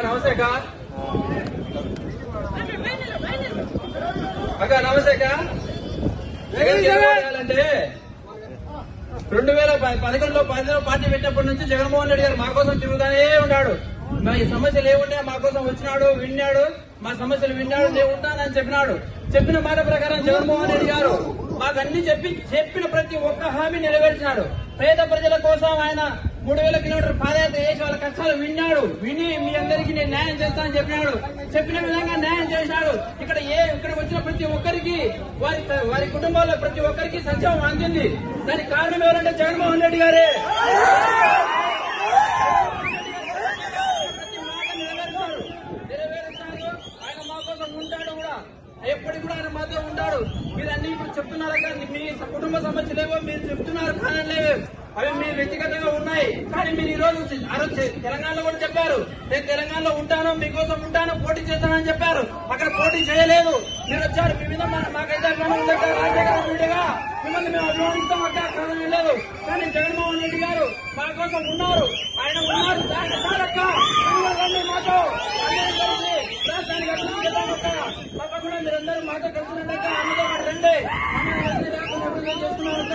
నమస్తే అక్క. అక్క నమస్తే అక్క. అంటే 2011లో పార్టీ పెట్టినప్పటి నుంచి జగన్మోహన్ రెడ్డి గారు మా కోసం తిరుగుతానే ఉన్నాడు. మా ఈ సమస్యలు ఏముంటే మా కోసం వచ్చినాడు, విన్నాడు, మా సమస్యలు విన్నాడు, నేను ఉంటానని చెప్పినాడు. చెప్పిన మాట ప్రకారం జగన్మోహన్ రెడ్డి గారు మాకు అన్ని చెప్పిన ప్రతి ఒక్క హామీ నెరవేర్చినాడు. పేద ప్రజల కోసం ఆయన 3000 కిలోమీటర్ పాదయాత్ర చేసి వాళ్ళ కష్టాలు విని మీ అందరికీ నేను న్యాయం చేస్తానని చెప్పినాడు. చెప్పిన విధంగా న్యాయం చేసినాడు. ఇక్కడ వచ్చిన ప్రతి ఒక్కరికి వారి కుటుంబాల్లో ప్రతి ఒక్కరికి సంక్షేమం అందింది. దానికి కారణం ఎవరంటే జగన్మోహన్ రెడ్డి గారే. నెరవేరుస్తాడు. ఆయన మా కోసం ఉంటాడు కూడా, ఎప్పటికి కూడా ఆయన మాతో ఉంటాడు. మీరు అన్ని ఇప్పుడు చెప్తున్నారు కదా, మీ కుటుంబ సమస్యలేవో మీరు చెప్తున్నారు, కారణలేవో అవి మీ వ్యక్తిగతంగా ఉన్నాయి. కానీ మీరు ఈ రోజు తెలంగాణలో కూడా చెప్పారు, నేను తెలంగాణలో ఉంటాను, మీకోసం ఉంటాను, పోటీ చేస్తానని చెప్పారు. అక్కడ పోటీ చేయలేదు. మీరు వచ్చారు, మీ మీద మాకైతే అభిమానం ఉండగా రాజశేఖర రెడ్డిగా మిమ్మల్ని మేము అభిమానిస్తాం అక్క, కారణం లేదు. కానీ జగన్మోహన్ రెడ్డి గారు మా కోసం ఉన్నారు. ఆయన ఉన్నారు మాతో రాష్ట్రానికి అభివృద్ధి చేద్దామక్క. తప్పకుండా మీరందరూ మాతో కలిసినట్టు అందులో రండి. చేస్తున్నాం అక్క.